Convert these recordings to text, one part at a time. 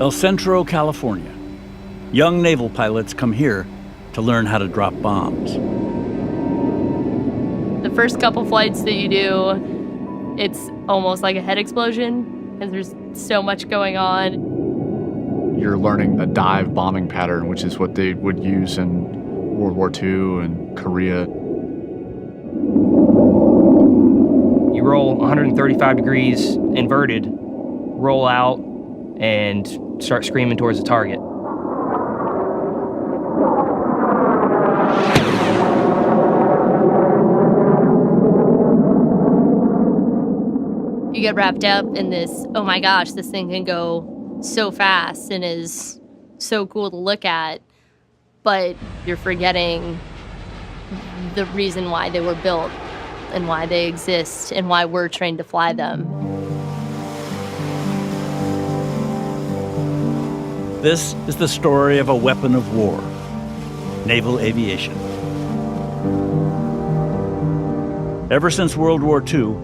El Centro, California. Young naval pilots come here to learn how to drop bombs. The first couple flights that you do, it's almost like a head explosion because there's so much going on. You're learning a dive bombing pattern, which is what they would use in World War II and Korea. You roll 135 degrees inverted, roll out, and start screaming towards the target. You get wrapped up in this, oh my gosh, this thing can go so fast and is so cool to look at, but you're forgetting the reason why they were built and why they exist and why we're trained to fly them. This is the story of a weapon of war, naval aviation. Ever since World War II,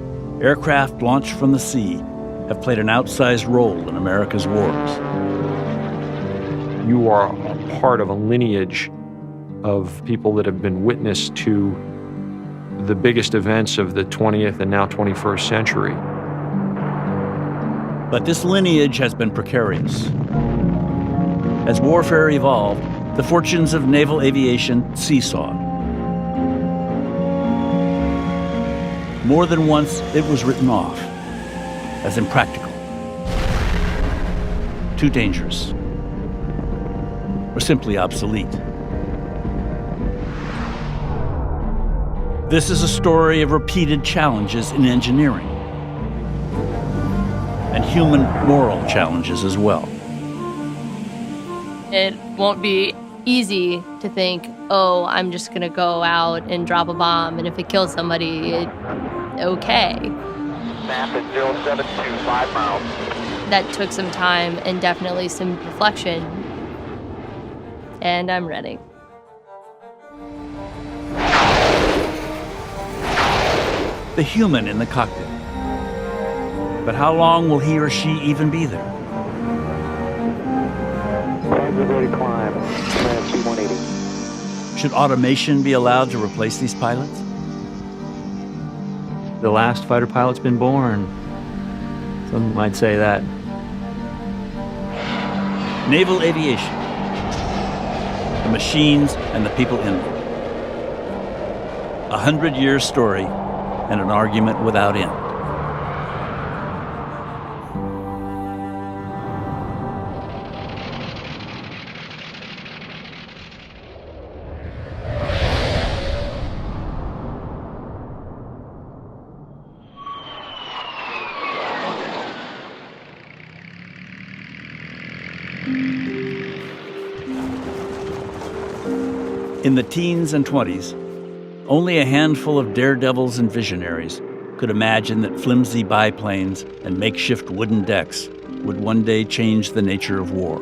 aircraft launched from the sea have played an outsized role in America's wars. You are a part of a lineage of people that have been witness to the biggest events of the 20th and now 21st century. But this lineage has been precarious. As warfare evolved, the fortunes of naval aviation seesawed. More than once, it was written off as impractical, too dangerous, or simply obsolete. This is a story of repeated challenges in engineering and human moral challenges as well. It won't be easy to think, oh, I'm just going to go out and drop a bomb, and if it kills somebody, okay. Snap at 0725 miles. That took some time and definitely some reflection, and I'm ready. The human in the cockpit. But how long will he or she even be there? Ready to climb. C-180. Should automation be allowed to replace these pilots? The last fighter pilot's been born. Some might say that. Naval aviation. The machines and the people in them. 100-year story and an argument without end. In the teens and 20s, only a handful of daredevils and visionaries could imagine that flimsy biplanes and makeshift wooden decks would one day change the nature of war.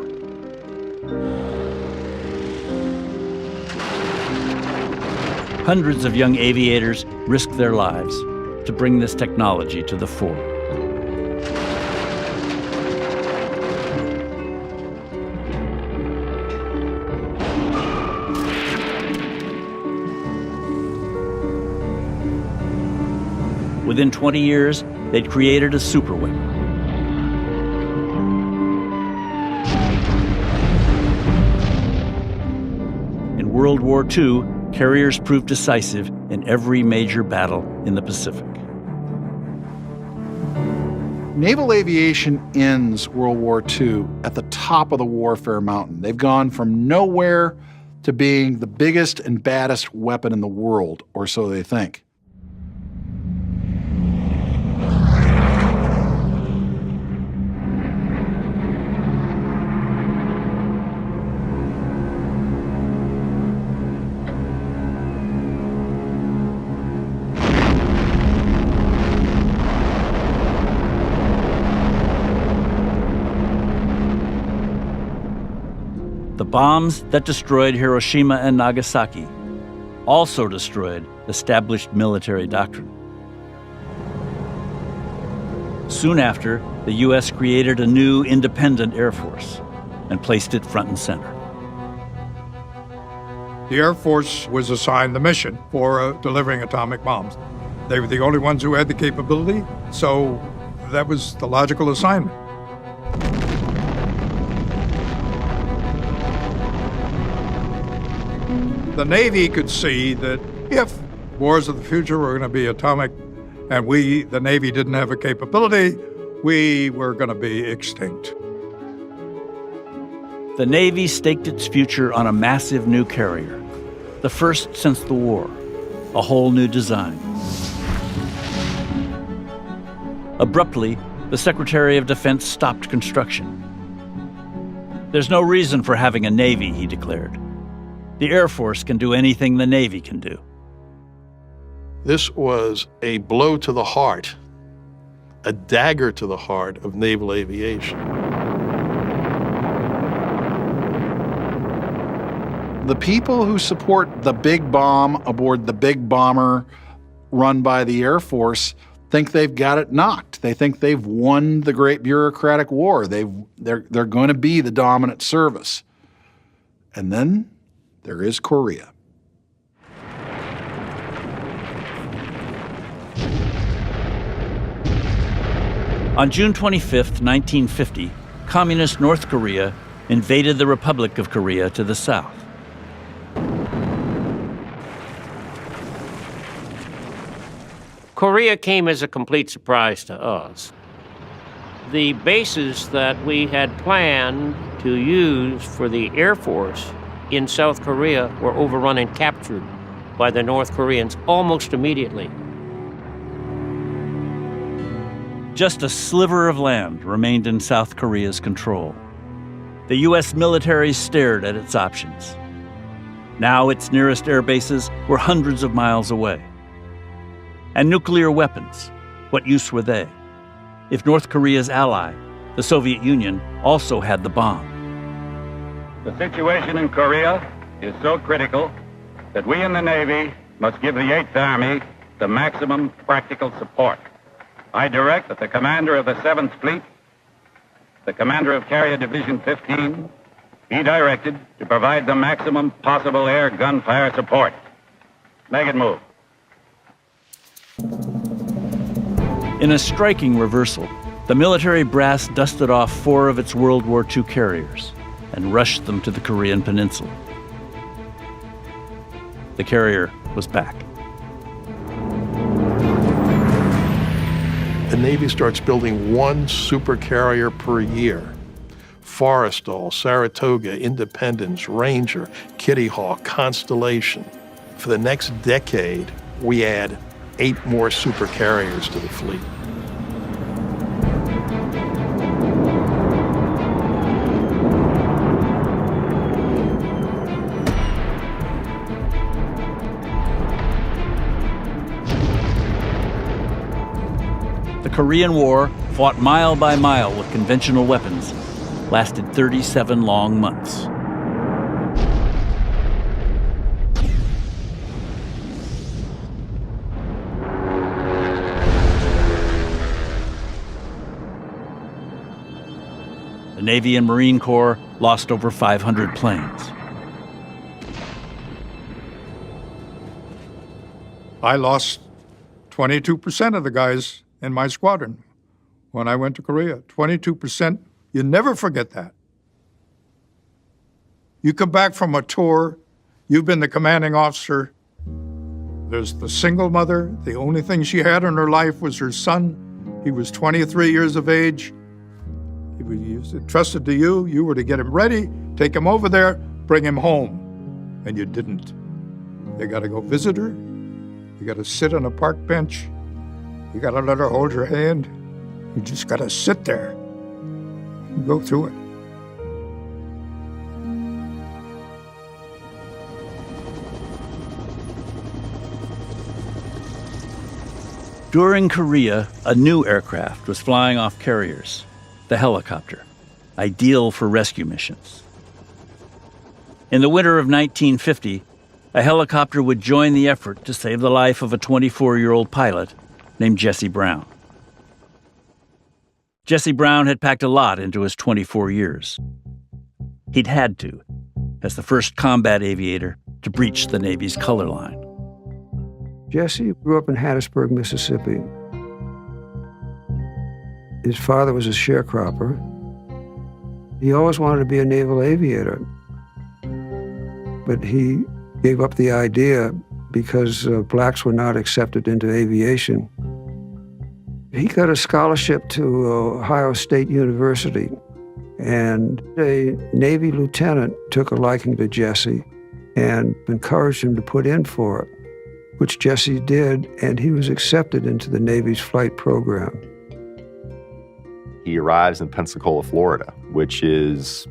Hundreds of young aviators risked their lives to bring this technology to the fore. Within 20 years, they'd created a superweapon. In World War II, carriers proved decisive in every major battle in the Pacific. Naval aviation ends World War II at the top of the warfare mountain. They've gone from nowhere to being the biggest and baddest weapon in the world, or so they think. The bombs that destroyed Hiroshima and Nagasaki also destroyed established military doctrine. Soon after, the U.S. created a new independent Air Force. and placed it front and center. The Air Force was assigned the mission for delivering atomic bombs. They were the only ones who had the capability, so that was the logical assignment. The Navy could see that if wars of the future were going to be atomic and we, the Navy, didn't have a capability, we were going to be extinct. The Navy staked its future on a massive new carrier, the first since the war, a whole new design. Abruptly, the Secretary of Defense stopped construction. There's no reason for having a Navy, he declared. The Air Force can do anything the Navy can do. This was a blow to the heart, a dagger to the heart of naval aviation. The people who support the big bomb aboard the big bomber run by the Air Force think they've got it knocked. They think they've won the great bureaucratic war. They're going to be the dominant service. And then there is Korea. On June 25th, 1950, communist North Korea invaded the Republic of Korea to the south. Korea came as a complete surprise to us. The bases that we had planned to use for the Air Force in South Korea were overrun and captured by the North Koreans almost immediately. Just a sliver of land remained in South Korea's control. The U.S. military stared at its options. Now its nearest air bases were hundreds of miles away. And nuclear weapons, what use were they? If North Korea's ally, the Soviet Union, also had the bomb? The situation in Korea is so critical that we in the Navy must give the 8th Army the maximum practical support. I direct that the commander of the 7th Fleet, the commander of Carrier Division 15, be directed to provide the maximum possible air gunfire support. Make it move. In a striking reversal, the military brass dusted off 4 of its World War II carriers and rushed them to the Korean peninsula. The carrier was back. The Navy starts building 1 supercarrier per year. Forrestal, Saratoga, Independence, Ranger, Kitty Hawk, Constellation. For the next decade, we add 8 more supercarriers to the fleet. The Korean War, fought mile by mile with conventional weapons, lasted 37 long months. The Navy and Marine Corps lost over 500 planes. I lost 22% of the guys in my squadron when I went to Korea. 22%. You never forget that. You come back from a tour, you've been the commanding officer. There's the single mother. The only thing she had in her life was her son. He was 23 years of age. He was entrusted to you. You were to get him ready, take him over there, bring him home. And you didn't. You got to go visit her. You got to sit on a park bench. You got to let her hold your hand. You just got to sit there and go through it. During Korea, a new aircraft was flying off carriers, the helicopter, ideal for rescue missions. In the winter of 1950, a helicopter would join the effort to save the life of a 24-year-old pilot named Jesse Brown. Jesse Brown had packed a lot into his 24 years. He'd had to, as the first combat aviator to breach the Navy's color line. Jesse grew up in Hattiesburg, Mississippi. His father was a sharecropper. He always wanted to be a naval aviator, but he gave up the idea because blacks were not accepted into aviation. He got a scholarship to Ohio State University, and a Navy lieutenant took a liking to Jesse and encouraged him to put in for it, which Jesse did, and he was accepted into the Navy's flight program. He arrives in Pensacola, Florida, which is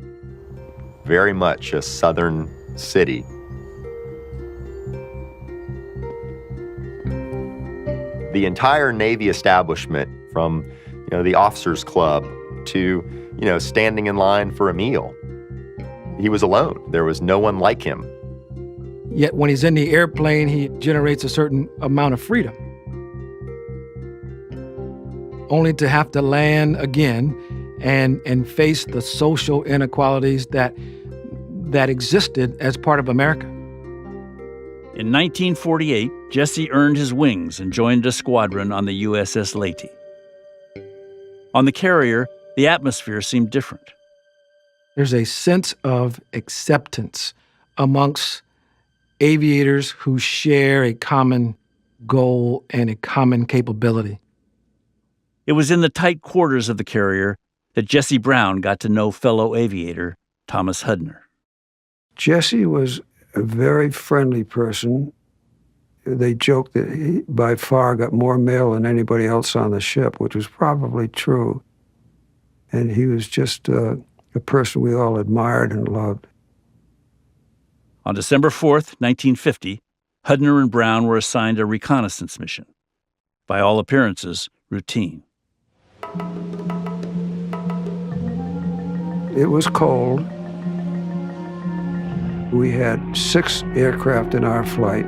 very much a southern city. The entire Navy establishment, from the officers' club to standing in line for a meal, he was alone. There was no one like him. Yet when he's in the airplane, he generates a certain amount of freedom, only to have to land again and face the social inequalities that existed as part of America. In 1948, Jesse earned his wings and joined a squadron on the USS Leyte. On the carrier, the atmosphere seemed different. There's a sense of acceptance amongst aviators who share a common goal and a common capability. It was in the tight quarters of the carrier that Jesse Brown got to know fellow aviator Thomas Hudner. Jesse was a very friendly person. They joked that he, by far, got more mail than anybody else on the ship, which was probably true. And he was just a person we all admired and loved. On December 4th, 1950, Hudner and Brown were assigned a reconnaissance mission. By all appearances, routine. It was cold. We had 6 aircraft in our flight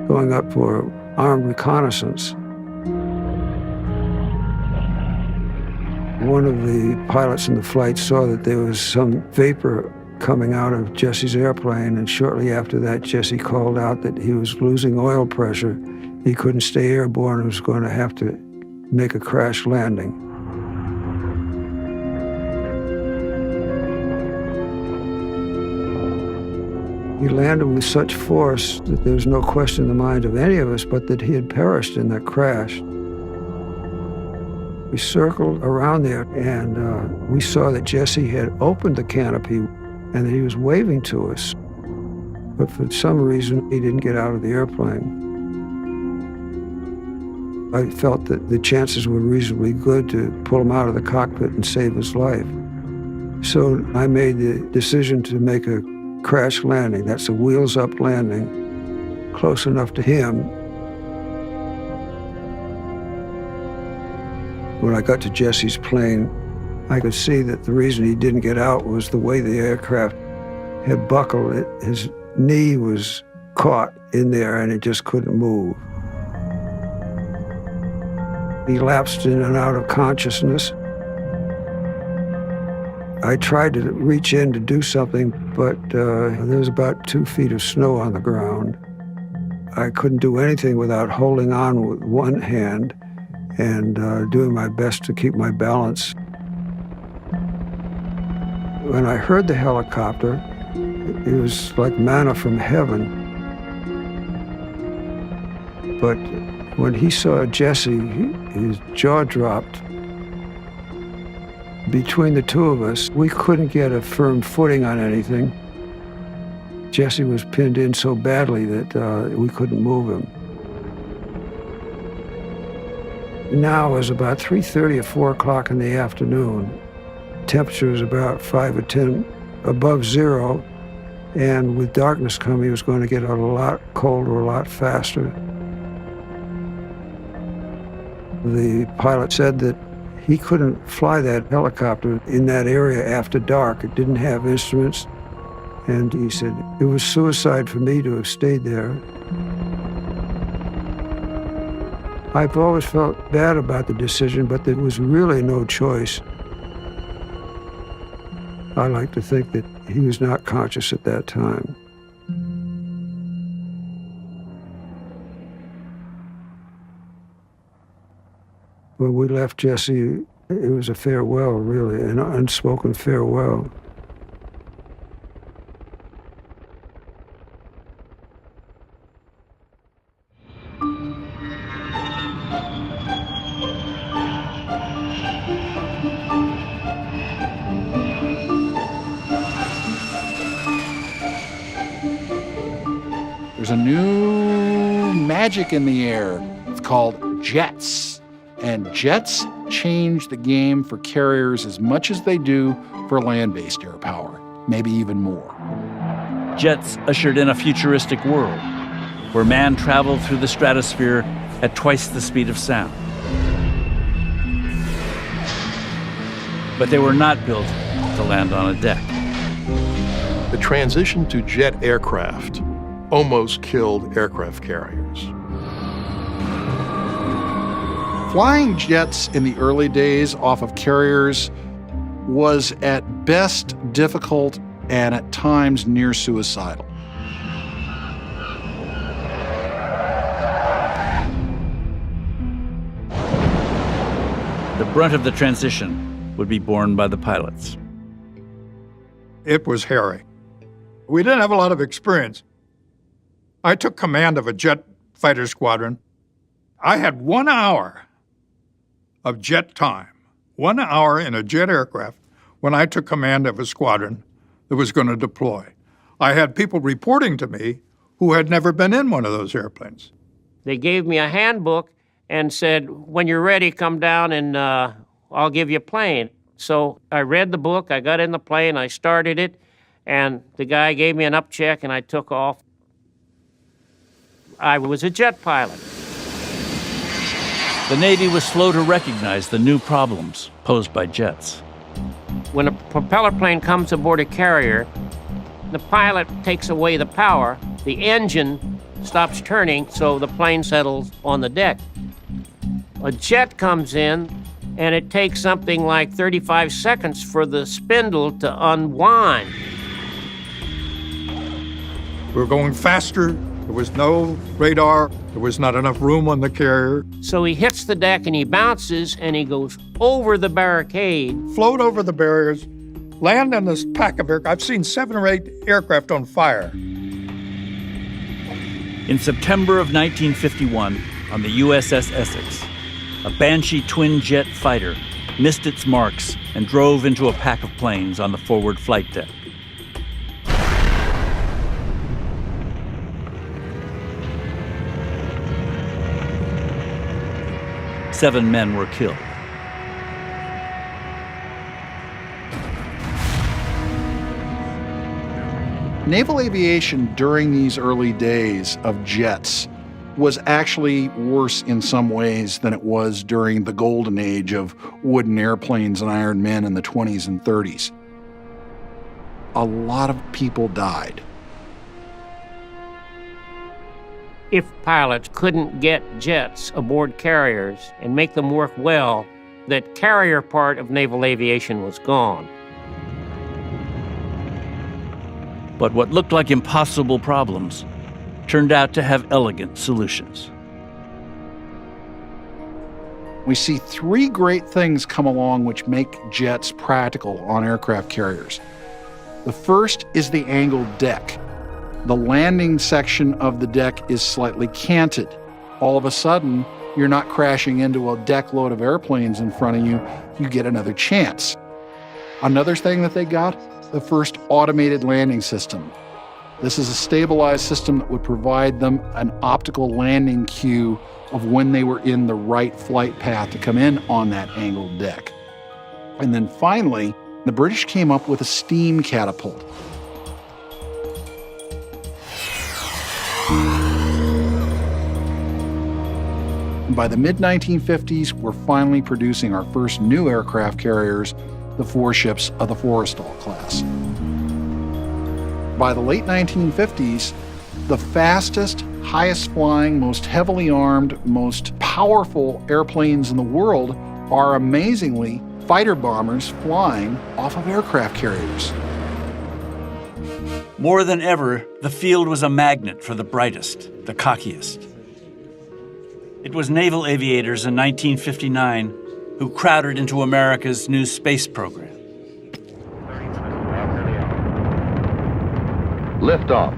going up for armed reconnaissance. One of the pilots in the flight saw that there was some vapor coming out of Jesse's airplane, and shortly after that, Jesse called out that he was losing oil pressure. He couldn't stay airborne and was going to have to make a crash landing. He landed with such force that there was no question in the mind of any of us but that he had perished in that crash. We circled around there, and we saw that Jesse had opened the canopy and that he was waving to us. But for some reason, he didn't get out of the airplane. I felt that the chances were reasonably good to pull him out of the cockpit and save his life. So I made the decision to make a crash landing. That's a wheels-up landing, close enough to him. When I got to Jesse's plane, I could see that the reason he didn't get out was the way the aircraft had buckled. His knee was caught in there and it just couldn't move. He lapsed in and out of consciousness. I tried to reach in to do something, but there was about 2 feet of snow on the ground. I couldn't do anything without holding on with one hand and doing my best to keep my balance. When I heard the helicopter, it was like manna from heaven. But when he saw Jesse, his jaw dropped. Between the two of us, we couldn't get a firm footing on anything. Jesse was pinned in so badly that we couldn't move him. Now it was about 3:30 or 4 o'clock in the afternoon. Temperature was about 5 or 10 above zero, and with darkness coming, it was going to get a lot colder, a lot faster. The pilot said that he couldn't fly that helicopter in that area after dark. It didn't have instruments, and he said it was suicide for me to have stayed there. I've always felt bad about the decision, but there was really no choice. I like to think that he was not conscious at that time. When we left Jesse, it was a farewell, really, an unspoken farewell. There's a new magic in the air. It's called jets. And jets change the game for carriers as much as they do for land-based air power, maybe even more. Jets ushered in a futuristic world where man traveled through the stratosphere at twice the speed of sound. But they were not built to land on a deck. The transition to jet aircraft almost killed aircraft carriers. Flying jets in the early days off of carriers was at best difficult and at times near suicidal. The brunt of the transition would be borne by the pilots. It was hairy. We didn't have a lot of experience. I took command of a jet fighter squadron. I had 1 hour of jet time, 1 hour in a jet aircraft when I took command of a squadron that was going to deploy. I had people reporting to me who had never been in one of those airplanes. They gave me a handbook and said, when you're ready, come down and I'll give you a plane. So I read the book, I got in the plane, I started it, and the guy gave me an up check and I took off. I was a jet pilot. The Navy was slow to recognize the new problems posed by jets. When a propeller plane comes aboard a carrier, the pilot takes away the power, the engine stops turning, so the plane settles on the deck. A jet comes in, and it takes something like 35 seconds for the spindle to unwind. We were going faster. There was no radar. There was not enough room on the carrier. So he hits the deck and he bounces and he goes over the barricade. Float over the barriers, land on this pack of aircraft. I've seen 7 or 8 aircraft on fire. In September of 1951, on the USS Essex, a Banshee twin-jet fighter missed its marks and drove into a pack of planes on the forward flight deck. Seven men were killed. Naval aviation during these early days of jets was actually worse in some ways than it was during the golden age of wooden airplanes and iron men in the 20s and 30s. A lot of people died. If pilots couldn't get jets aboard carriers and make them work well, that carrier part of naval aviation was gone. But what looked like impossible problems turned out to have elegant solutions. We see 3 great things come along which make jets practical on aircraft carriers. The first is the angled deck. The landing section of the deck is slightly canted. All of a sudden, you're not crashing into a deck load of airplanes in front of you. You get another chance. Another thing that they got, the first automated landing system. This is a stabilized system that would provide them an optical landing cue of when they were in the right flight path to come in on that angled deck. And then finally, the British came up with a steam catapult. By the mid-1950s, we're finally producing our first new aircraft carriers, the 4 ships of the Forrestal class. By the late 1950s, the fastest, highest flying, most heavily armed, most powerful airplanes in the world are amazingly fighter bombers flying off of aircraft carriers. More than ever, the field was a magnet for the brightest, the cockiest. It was naval aviators in 1959 who crowded into America's new space program. Liftoff,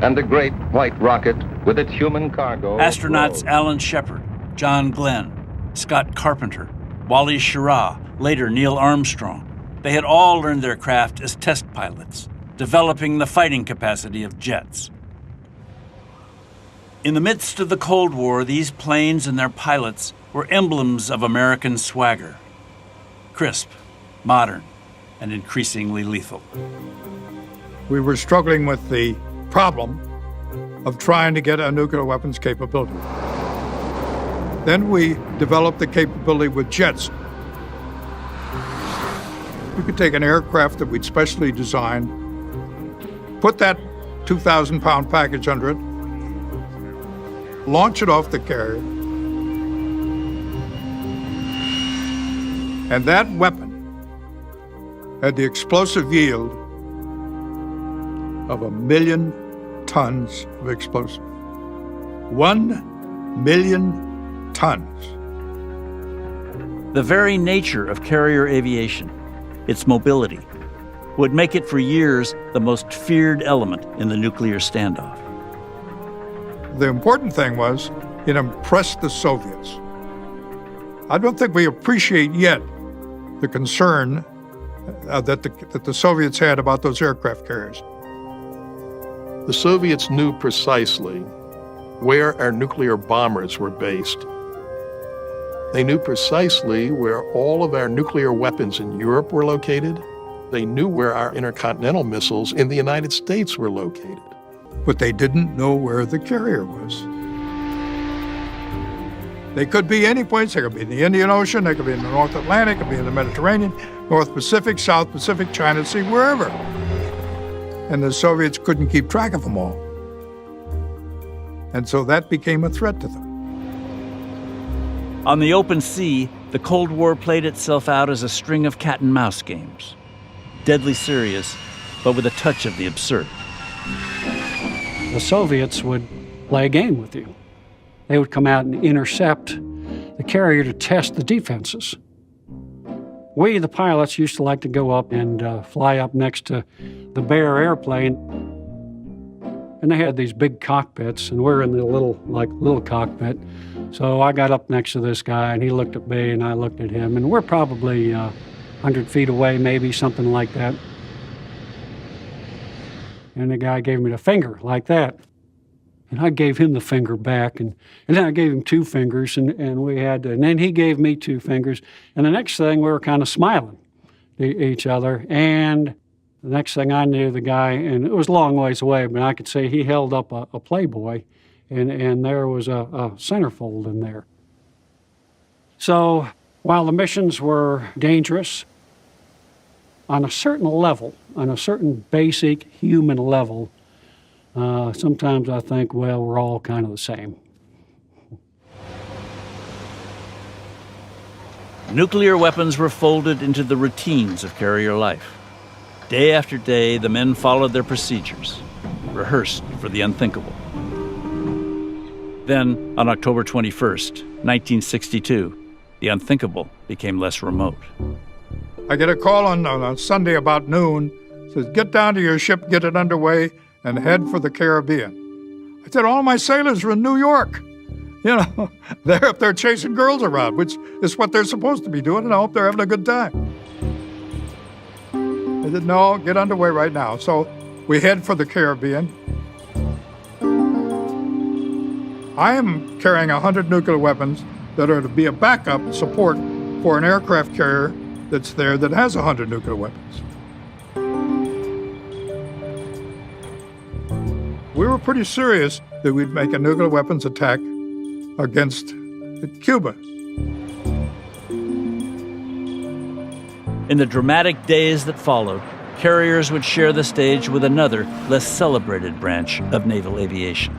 and the great white rocket with its human cargo. Astronauts Alan Shepard, John Glenn, Scott Carpenter, Wally Schirra, later Neil Armstrong. They had all learned their craft as test pilots, developing the fighting capacity of jets. In the midst of the Cold War, these planes and their pilots were emblems of American swagger. Crisp, modern, and increasingly lethal. We were struggling with the problem of trying to get a nuclear weapons capability. Then we developed the capability with jets. We could take an aircraft that we'd specially designed, put that 2,000-pound package under it, launch it off the carrier, and that weapon had the explosive yield of 1 million tons of explosive. 1 million tons. The very nature of carrier aviation, its mobility, would make it for years the most feared element in the nuclear standoff. The important thing was it impressed the Soviets. I don't think we appreciate yet the concern that the Soviets had about those aircraft carriers. The Soviets knew precisely where our nuclear bombers were based. They knew precisely where all of our nuclear weapons in Europe were located. They knew where our intercontinental missiles in the United States were located. But they didn't know where the carrier was. They could be any place. They could be in the Indian Ocean, they could be in the North Atlantic, they could be in the Mediterranean, North Pacific, South Pacific, China Sea, wherever. And the Soviets couldn't keep track of them all. And so that became a threat to them. On the open sea, the Cold War played itself out as a string of cat and mouse games. Deadly serious, but with a touch of the absurd. The Soviets would play a game with you. They would come out and intercept the carrier to test the defenses. We, the pilots, used to like to go up and fly up next to the Bear airplane. And they had these big cockpits, and we're in the little cockpit. So I got up next to this guy, and he looked at me, and I looked at him, and we're probably 100 feet away, maybe, something like that. And the guy gave me the finger, like that. And I gave him the finger back, and then I gave him 2 fingers, and then he gave me 2 fingers. And the next thing, we were kind of smiling at each other. And the next thing I knew, the guy, and it was a long ways away, but I could see he held up a Playboy, and there was a centerfold in there. So while the missions were dangerous, on a certain level, on a certain basic human level, sometimes I think, well, we're all kind of the same. Nuclear weapons were folded into the routines of carrier life. Day after day, the men followed their procedures, rehearsed for the unthinkable. Then, on October 21st, 1962, the unthinkable became less remote. I get a call on Sunday about noon. Says, get down to your ship, get it underway, and head for the Caribbean. I said, all my sailors are in New York. You know, they're up there chasing girls around, which is what they're supposed to be doing, and I hope they're having a good time. I said, no, get underway right now. So we head for the Caribbean. I am carrying 100 nuclear weapons that are to be a backup support for an aircraft carrier that's there that has 100 nuclear weapons. We were pretty serious that we'd make a nuclear weapons attack against Cuba. In the dramatic days that followed, carriers would share the stage with another, less celebrated branch of naval aviation.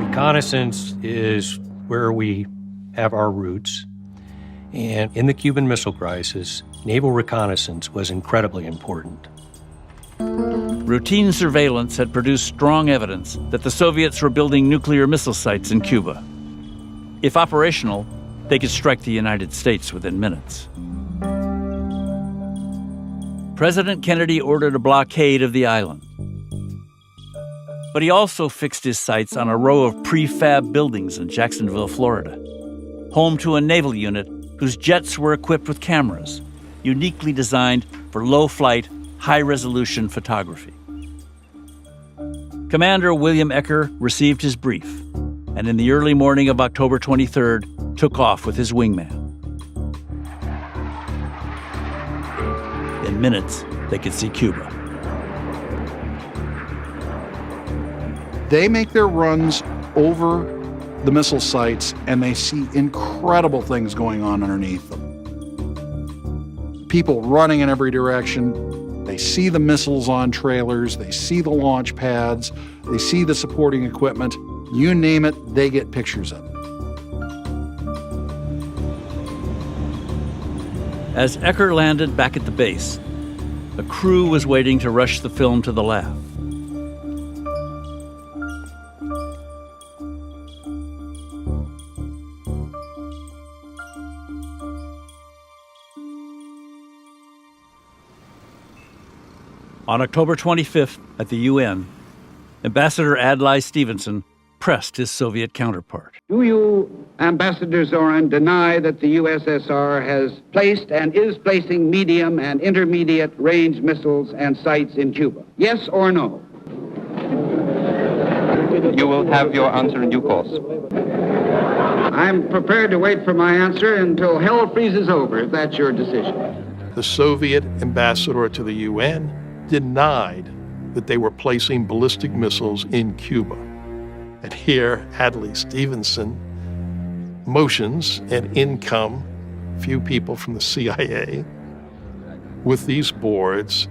Reconnaissance is where we have our roots. And in the Cuban Missile Crisis, naval reconnaissance was incredibly important. Routine surveillance had produced strong evidence that the Soviets were building nuclear missile sites in Cuba. If operational, they could strike the United States within minutes. President Kennedy ordered a blockade of the island. But he also fixed his sights on a row of prefab buildings in Jacksonville, Florida, home to a naval unit whose jets were equipped with cameras, uniquely designed for low-flight, high-resolution photography. Commander William Ecker received his brief, and in the early morning of October 23rd, took off with his wingman. In minutes, they could see Cuba. They make their runs over the missile sites, and they see incredible things going on underneath them. People running in every direction. They see the missiles on trailers. They see the launch pads. They see the supporting equipment. You name it, they get pictures of it. As Ecker landed back at the base, a crew was waiting to rush the film to the lab. On October 25th at the UN, Ambassador Adlai Stevenson pressed his Soviet counterpart. Do you, Ambassador Zorin, deny that the USSR has placed and is placing medium and intermediate range missiles and sites in Cuba? Yes or no? You will have your answer in due course. I'm prepared to wait for my answer until hell freezes over, if that's your decision. The Soviet ambassador to the UN denied that they were placing ballistic missiles in Cuba. And here, Adlai Stevenson motions, and in come a few people from the CIA with these boards.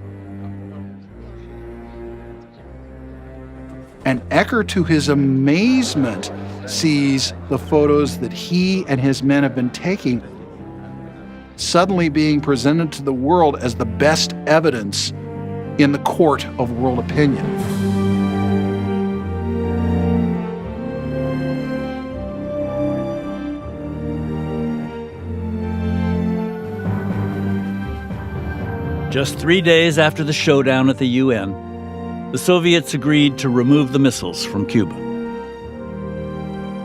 And Ecker, to his amazement, sees the photos that he and his men have been taking suddenly being presented to the world as the best evidence in the court of world opinion. Just 3 days after the showdown at the UN, the Soviets agreed to remove the missiles from Cuba.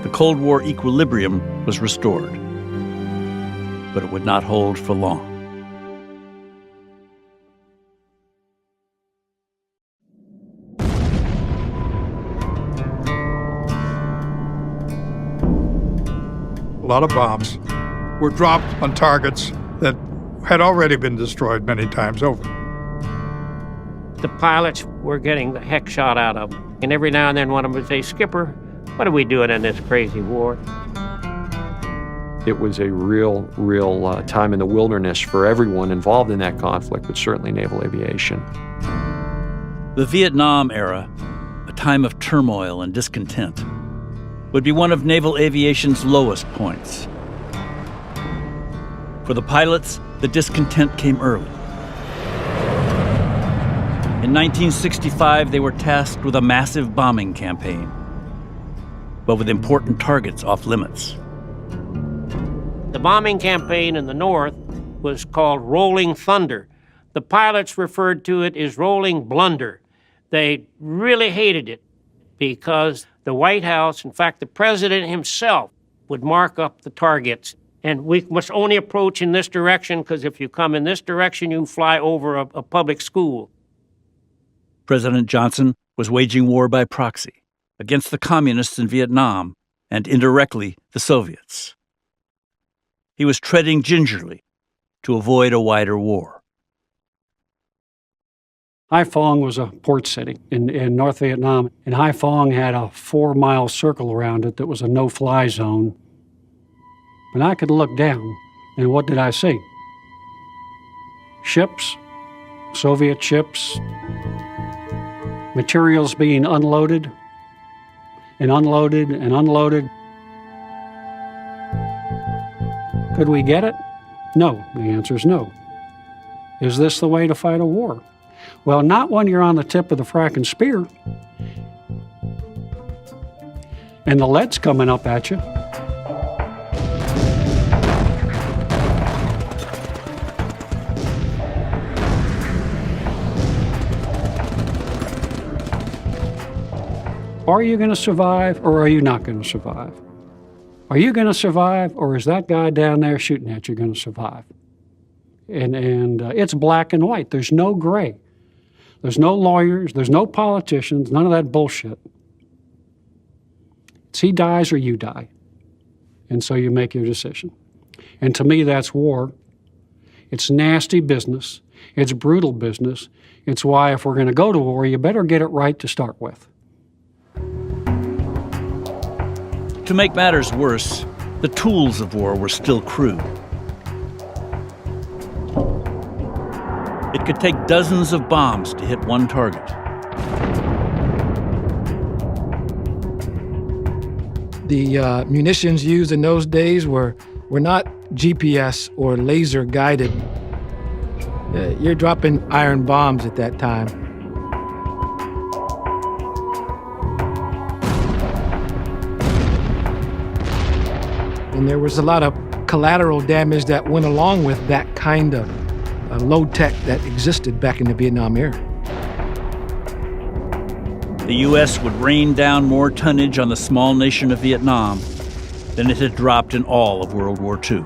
The Cold War equilibrium was restored, but it would not hold for long. A lot of bombs were dropped on targets that had already been destroyed many times over. The pilots were getting the heck shot out of them. And every now and then one of them would say, "Skipper, what are we doing in this crazy war?" It was a real time in the wilderness for everyone involved in that conflict, but certainly naval aviation. The Vietnam era, a time of turmoil and discontent, would be one of naval aviation's lowest points. For the pilots, the discontent came early. In 1965, they were tasked with a massive bombing campaign, but with important targets off limits. The bombing campaign in the north was called Rolling Thunder. The pilots referred to it as Rolling Blunder. They really hated it because the White House, in fact, the president himself, would mark up the targets. And we must only approach in this direction because if you come in this direction, you fly over a public school. President Johnson was waging war by proxy against the communists in Vietnam and indirectly the Soviets. He was treading gingerly to avoid a wider war. Haiphong was a port city in North Vietnam, and Haiphong had a 4-mile circle around it that was a no-fly zone. And I could look down, and what did I see? Ships, Soviet ships, materials being unloaded and unloaded and unloaded. Could we get it? No, the answer is no. Is this the way to fight a war? Well, not when you're on the tip of the fracking spear and the lead's coming up at you. Are you going to survive or are you not going to survive? Are you going to survive or is that guy down there shooting at you going to survive? And it's black and white. There's no gray. There's no lawyers. There's no politicians. None of that bullshit. It's he dies or you die. And so you make your decision. And to me, that's war. It's nasty business. It's brutal business. It's why if we're going to go to war, you better get it right to start with. To make matters worse, the tools of war were still crude. It could take dozens of bombs to hit one target. The munitions used in those days were not GPS or laser guided. You're dropping iron bombs at that time. And there was a lot of collateral damage that went along with that kind of low tech that existed back in the Vietnam era. The U.S. would rain down more tonnage on the small nation of Vietnam than it had dropped in all of World War II.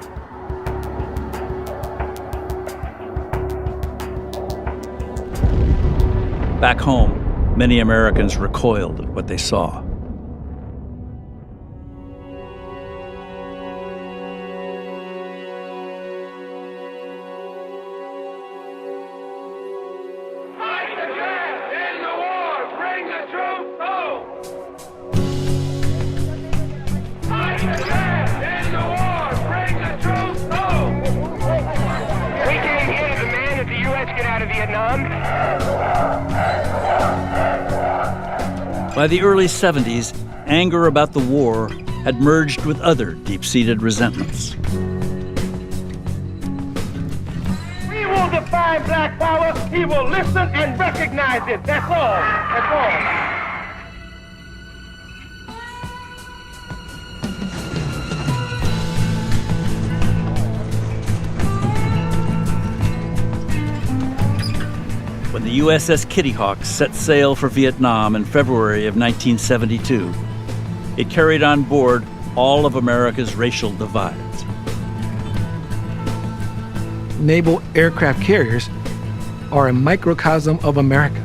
Back home, many Americans recoiled at what they saw. By the early 70s, anger about the war had merged with other deep-seated resentments. We will define black power. He will listen and recognize it. That's all. That's all. When the USS Kitty Hawk set sail for Vietnam in February of 1972, it carried on board all of America's racial divides. Naval aircraft carriers are a microcosm of America.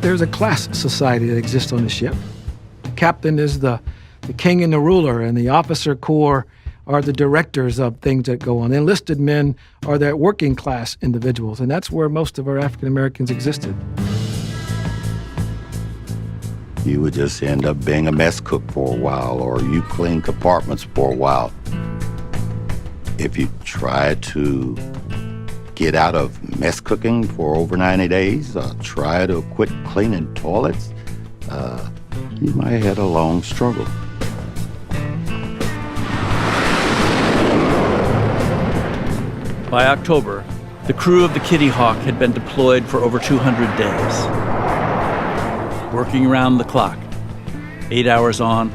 There's a class society that exists on the ship. The captain is the king and the ruler, and the officer corps are the directors of things that go on. Enlisted men are that working class individuals, and that's where most of our African Americans existed. You would just end up being a mess cook for a while, or you clean compartments for a while. If you try to get out of mess cooking for over 90 days, try to quit cleaning toilets, you might have had a long struggle. By October, the crew of the Kitty Hawk had been deployed for over 200 days, working around the clock, 8 hours on,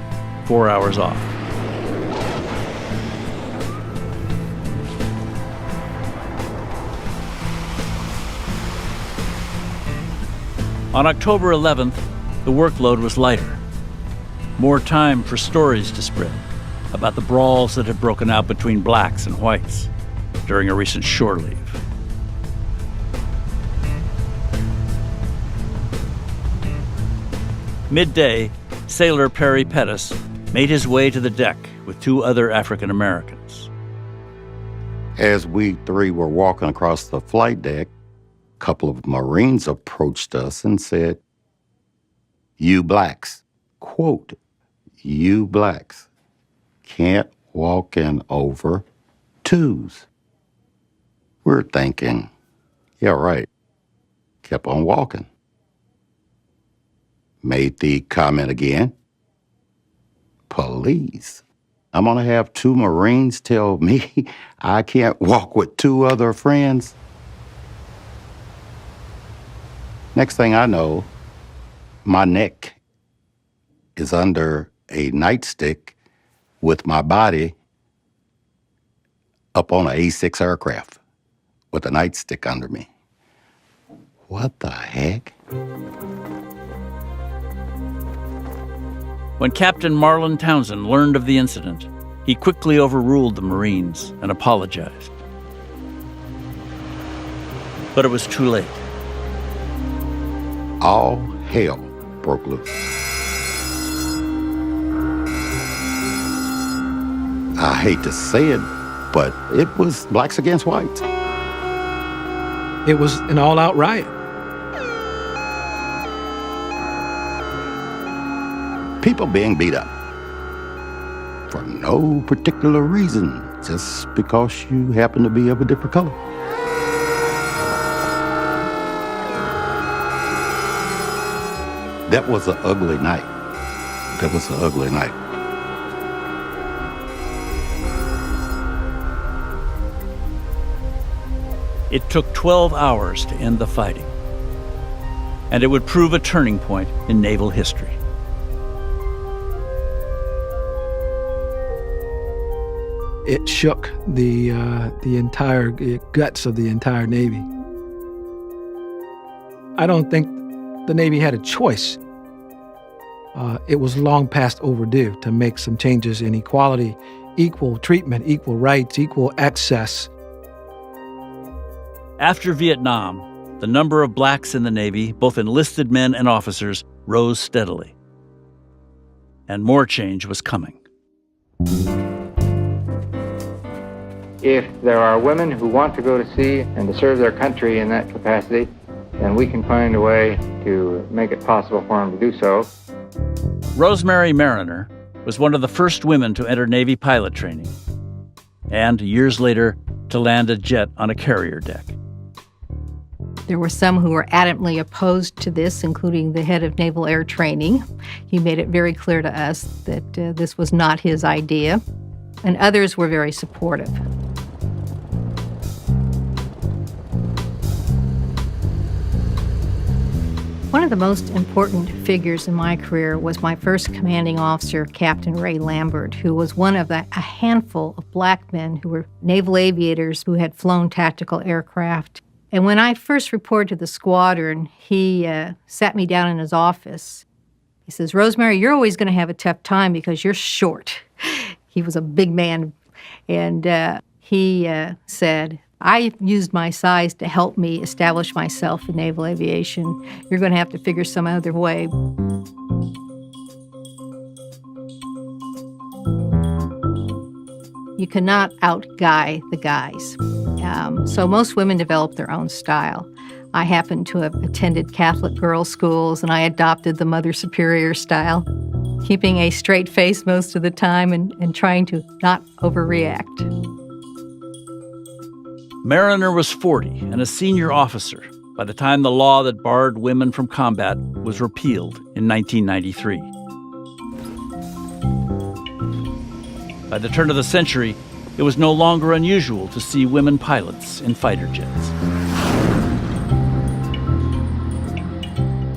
4 hours off. On October 11th, the workload was lighter. More time for stories to spread about the brawls that had broken out between blacks and whites during a recent shore leave. Midday, sailor Perry Pettis made his way to the deck with two other African Americans. As we three were walking across the flight deck, a couple of Marines approached us and said, "You blacks," quote, "you blacks can't walk in over twos." We're thinking, yeah, right. Kept on walking. Made the comment again. Police. I'm gonna have 2 Marines tell me I can't walk with 2 other friends. Next thing I know, my neck is under a nightstick with my body up on an A6 aircraft with a nightstick under me. What the heck? When Captain Marlon Townsend learned of the incident, he quickly overruled the Marines and apologized. But it was too late. All hell broke loose. I hate to say it, but it was blacks against whites. It was an all-out riot. People being beat up for no particular reason, just because you happen to be of a different color. That was an ugly night. That was an ugly night. It took 12 hours to end the fighting, and it would prove a turning point in naval history. It shook the entire guts of the entire Navy. I don't think the Navy had a choice. It was long past overdue to make some changes in equality, equal treatment, equal rights, equal access. After Vietnam, the number of blacks in the Navy, both enlisted men and officers, rose steadily. And more change was coming. If there are women who want to go to sea and to serve their country in that capacity, then we can find a way to make it possible for them to do so. Rosemary Mariner was one of the first women to enter Navy pilot training, and years later, to land a jet on a carrier deck. There were some who were adamantly opposed to this, including the head of Naval Air Training. He made it very clear to us that this was not his idea, and others were very supportive. One of the most important figures in my career was my first commanding officer, Captain Ray Lambert, who was one of a handful of black men who were naval aviators who had flown tactical aircraft. And when I first reported to the squadron, he sat me down in his office. He says, "Rosemary, you're always going to have a tough time because you're short." He was a big man. And he said, "I used my size to help me establish myself in naval aviation. You're going to have to figure some other way." You cannot out-guy the guys. So most women develop their own style. I happen to have attended Catholic girls' schools, and I adopted the Mother Superior style, keeping a straight face most of the time and trying to not overreact. Mariner was 40 and a senior officer by the time the law that barred women from combat was repealed in 1993. By the turn of the century, it was no longer unusual to see women pilots in fighter jets.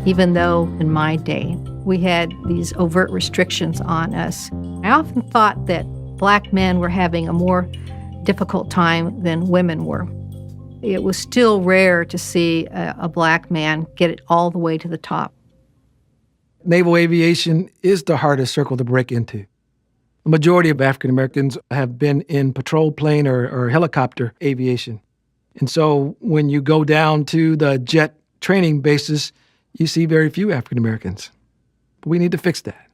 Even though in my day we had these overt restrictions on us, I often thought that black men were having a more difficult time than women were. It was still rare to see a black man get it all the way to the top. Naval aviation is the hardest circle to break into. The majority of African Americans have been in patrol plane or helicopter aviation. And so when you go down to the jet training bases, you see very few African Americans. But we need to fix that.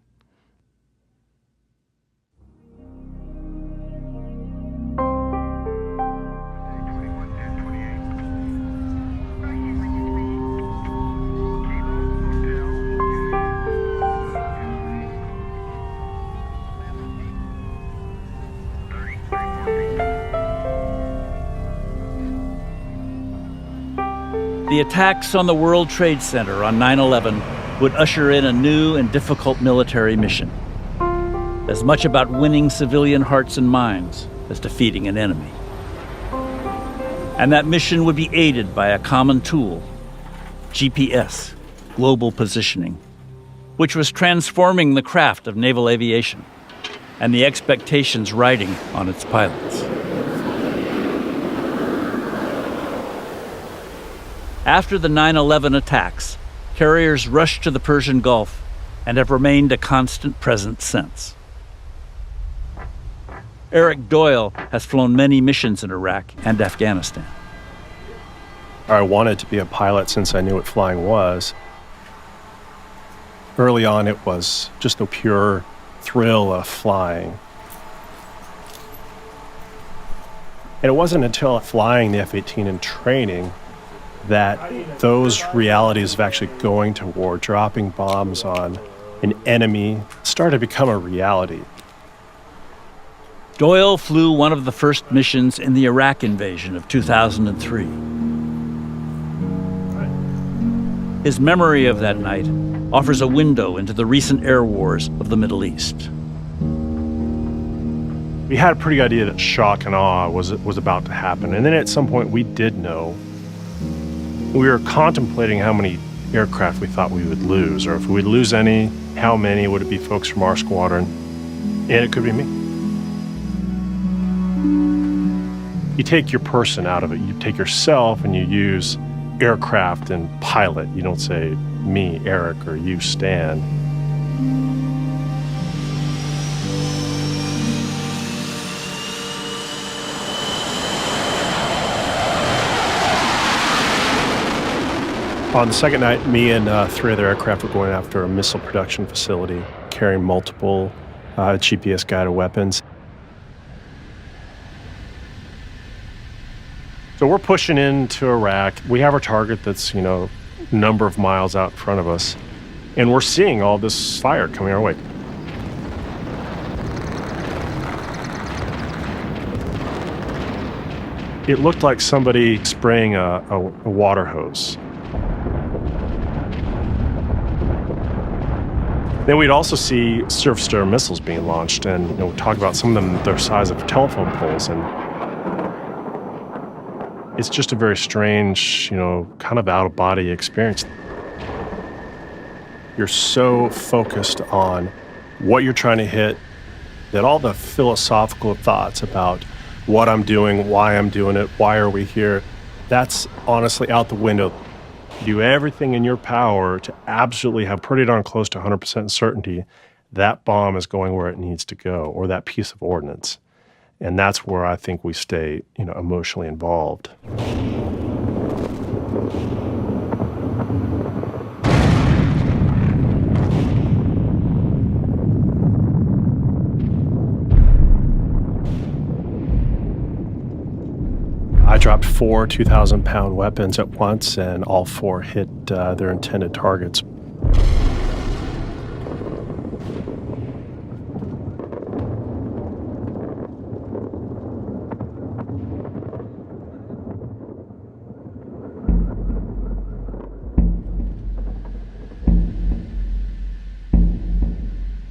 The attacks on the World Trade Center on 9/11 would usher in a new and difficult military mission. as much about winning civilian hearts and minds as defeating an enemy. And that mission would be aided by a common tool, GPS, global positioning, which was transforming the craft of naval aviation and the expectations riding on its pilots. After the 9/11 attacks, carriers rushed to the Persian Gulf and have remained a constant presence since. Eric Doyle has flown many missions in Iraq and Afghanistan. I wanted to be a pilot since I knew what flying was. Early on, it was just the pure thrill of flying. And it wasn't until flying the F-18 in training that those realities of actually going to war, dropping bombs on an enemy, started to become a reality. Doyle flew one of the first missions in the Iraq invasion of 2003. His memory of that night offers a window into the recent air wars of the Middle East. We had a pretty good idea that shock and awe was about to happen. And then at some point we did know. We were contemplating how many aircraft we thought we would lose, or if we would lose any, how many would it be folks from our squadron? And it could be me. You take your person out of it. You take yourself and you use aircraft and pilot. You don't say me, Eric, or you, Stan. On the second night, me and 3 other aircraft were going after a missile production facility, carrying multiple GPS-guided weapons. So we're pushing into Iraq. We have our target that's, a number of miles out in front of us, and we're seeing all this fire coming our way. It looked like somebody spraying a water hose. Then we'd also see surface-to-air missiles being launched, and we talk about some of them their size of telephone poles, and it's just a very strange, kind of out-of-body experience. You're so focused on what you're trying to hit that all the philosophical thoughts about what I'm doing, why I'm doing it, why are we here, that's honestly out the window. Do everything in your power to absolutely have pretty darn close to 100% certainty that bomb is going where it needs to go, or that piece of ordnance. And that's where I think we stay, emotionally involved. I dropped 4 2,000-pound weapons at once, and all 4 hit their intended targets.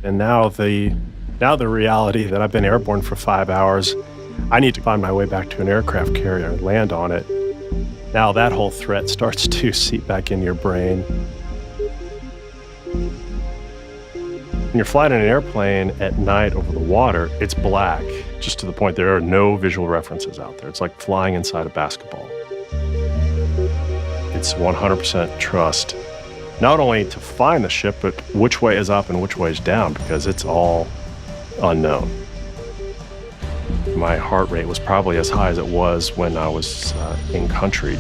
And now the reality that I've been airborne for 5 hours, I need to find my way back to an aircraft carrier and land on it. Now that whole threat starts to seep back into your brain. When you're flying in an airplane at night over the water, it's black, just to the point there are no visual references out there. It's like flying inside a basketball. It's 100% trust, not only to find the ship, but which way is up and which way is down, because it's all unknown. My heart rate was probably as high as it was when I was in country.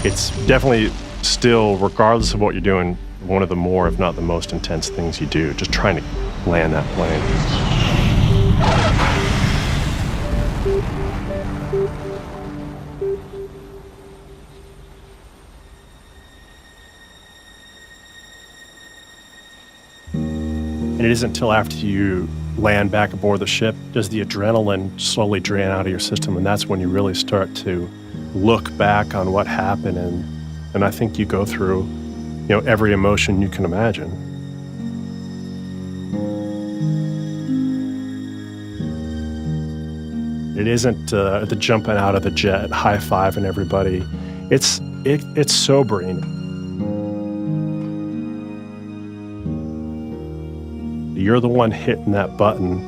It's definitely still, regardless of what you're doing, one of the more, if not the most intense things you do, just trying to land that plane. And it isn't until after you land back aboard the ship does the adrenaline slowly drain out of your system, and that's when you really start to look back on what happened. And I think you go through every emotion you can imagine. It isn't the jumping out of the jet, high-fiving everybody. It's sobering. You're the one hitting that button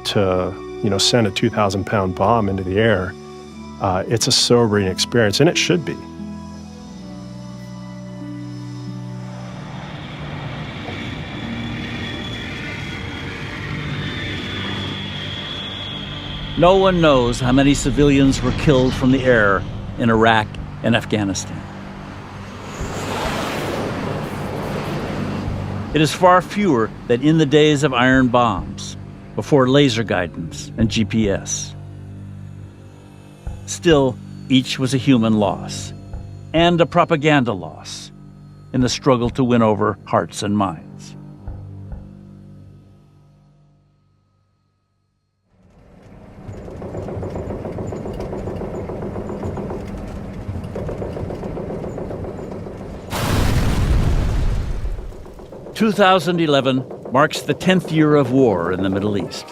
to, send a 2,000-pound bomb into the air. It's a sobering experience, and it should be. No one knows how many civilians were killed from the air in Iraq and Afghanistan. It is far fewer than in the days of iron bombs, before laser guidance and GPS. Still, each was a human loss, and a propaganda loss, in the struggle to win over hearts and minds. – 2011 marks the 10th year of war in the Middle East,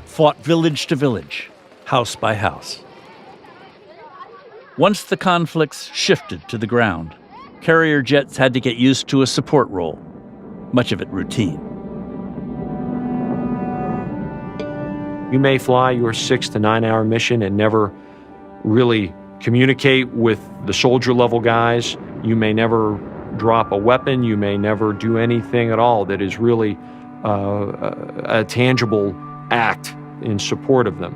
fought village to village, house by house. Once the conflicts shifted to the ground, carrier jets had to get used to a support role, much of it routine. You may fly your 6 to 9 hour mission and never really communicate with the soldier level guys. You may never drop a weapon. You may never do anything at all that is really a tangible act in support of them.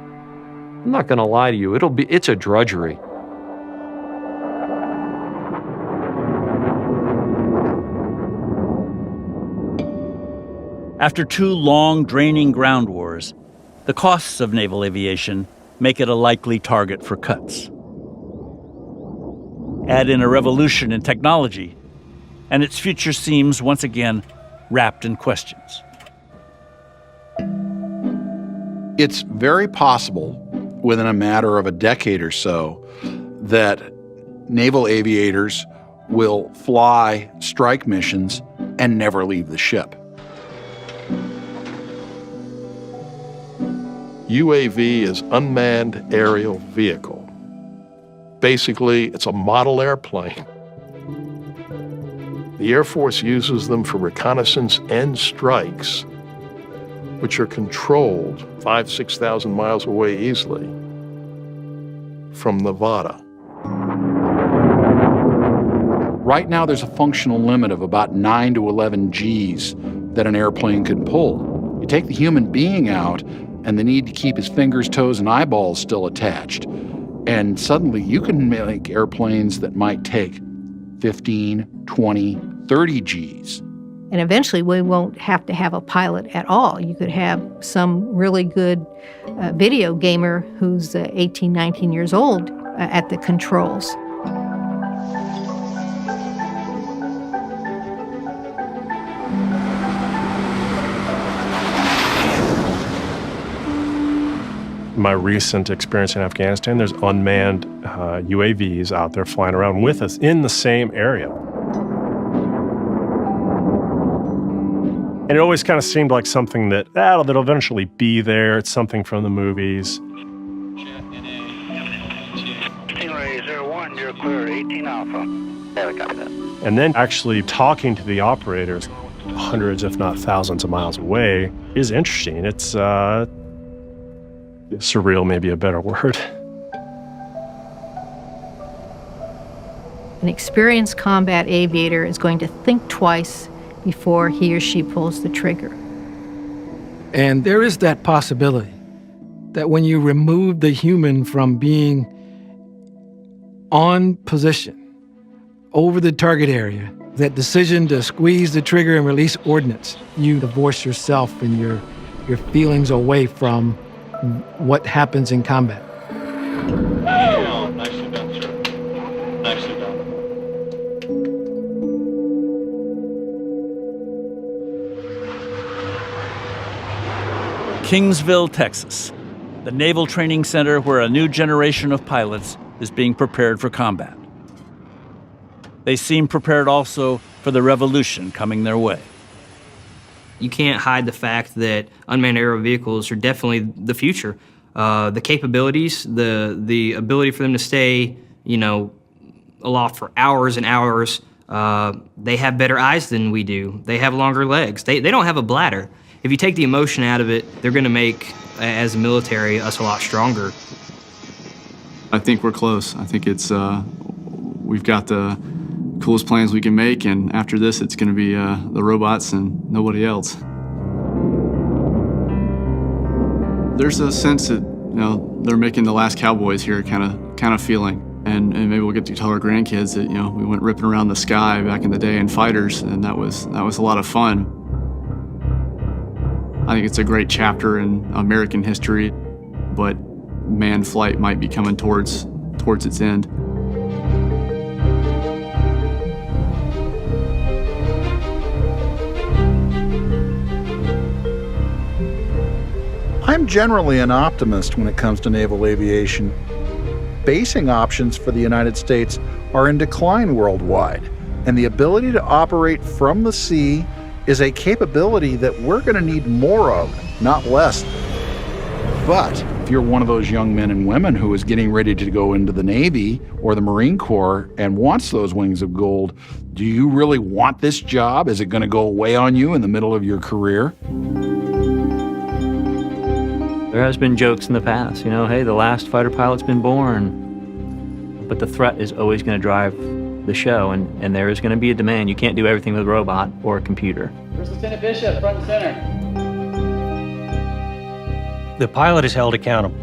I'm not going to lie to you. It's a drudgery. After 2 long, draining ground wars, the costs of naval aviation make it a likely target for cuts. Add in a revolution in technology, and its future seems once again wrapped in questions. It's very possible, within a matter of a decade or so, that naval aviators will fly strike missions and never leave the ship. UAV is unmanned aerial vehicle. Basically, it's a model airplane. The Air Force uses them for reconnaissance and strikes, which are controlled 5,000 to 6,000 miles away easily from Nevada. Right now, there's a functional limit of about 9 to 11 Gs that an airplane can pull. You take the human being out, and the need to keep his fingers, toes, and eyeballs still attached, and suddenly you can make airplanes that might take 15, 20, 30 Gs. And eventually we won't have to have a pilot at all. You could have some really good video gamer who's 18, 19 years old at the controls. My recent experience in Afghanistan, there's unmanned UAVs out there flying around with us in the same area. And it always kind of seemed like something that'll eventually be there. It's something from the movies. Stingray 01, you're clear, 18 Alpha. Yeah, I got that. And then actually talking to the operators hundreds, if not thousands of miles away is interesting. It's surreal, maybe a better word. An experienced combat aviator is going to think twice before he or she pulls the trigger. And there is that possibility that when you remove the human from being on position over the target area, that decision to squeeze the trigger and release ordnance, you divorce yourself and your feelings away from what happens in combat. Yeah, nicely done, sir. Nicely done. Kingsville, Texas, the naval training center where a new generation of pilots is being prepared for combat. They seem prepared also for the revolution coming their way. You can't hide the fact that unmanned aerial vehicles are definitely the future. The capabilities, the ability for them to stay, aloft for hours and hours. They have better eyes than we do. They have longer legs. They don't have a bladder. If you take the emotion out of it, they're going to make, as a military, us a lot stronger. I think we're close. I think we've got the coolest planes we can make, and after this, it's going to be the robots and nobody else. There's a sense that they're making the last cowboys here kind of feeling, and maybe we'll get to tell our grandkids that we went ripping around the sky back in the day in fighters, and that was a lot of fun. I think it's a great chapter in American history, but manned flight might be coming towards its end. I'm generally an optimist when it comes to naval aviation. Basing options for the United States are in decline worldwide, and the ability to operate from the sea is a capability that we're going to need more of, not less. But if you're one of those young men and women who is getting ready to go into the Navy or the Marine Corps and wants those wings of gold, do you really want this job? Is it going to go away on you in the middle of your career? There has been jokes in the past, hey, the last fighter pilot's been born. But the threat is always going to drive the show, and there is going to be a demand. You can't do everything with a robot or a computer. First Lieutenant Bishop, front and center. The pilot is held accountable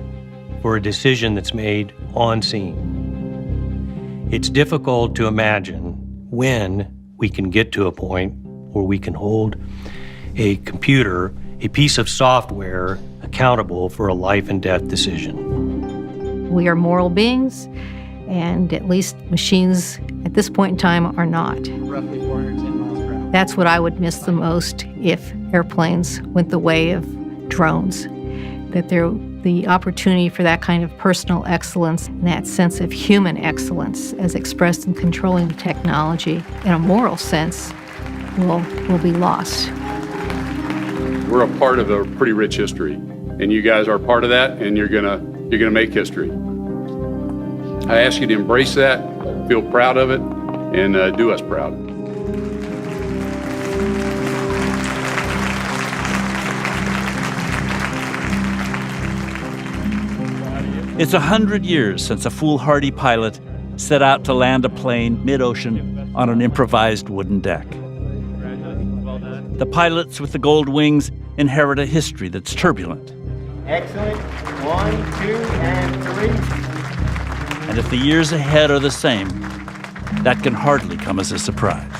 for a decision that's made on scene. It's difficult to imagine when we can get to a point where we can hold a computer, a piece of software, accountable for a life and death decision. We are moral beings, and at least machines at this point in time are not. Roughly 410 miles per hour. That's what I would miss the most if airplanes went the way of drones. That the opportunity for that kind of personal excellence and that sense of human excellence as expressed in controlling the technology in a moral sense will be lost. We're a part of a pretty rich history, and you guys are part of that, and you're gonna make history. I ask you to embrace that, feel proud of it, and do us proud. It's 100 years since a foolhardy pilot set out to land a plane mid-ocean on an improvised wooden deck. The pilots with the gold wings inherit a history that's turbulent. Excellent. 1, 2, and 3. And if the years ahead are the same, that can hardly come as a surprise.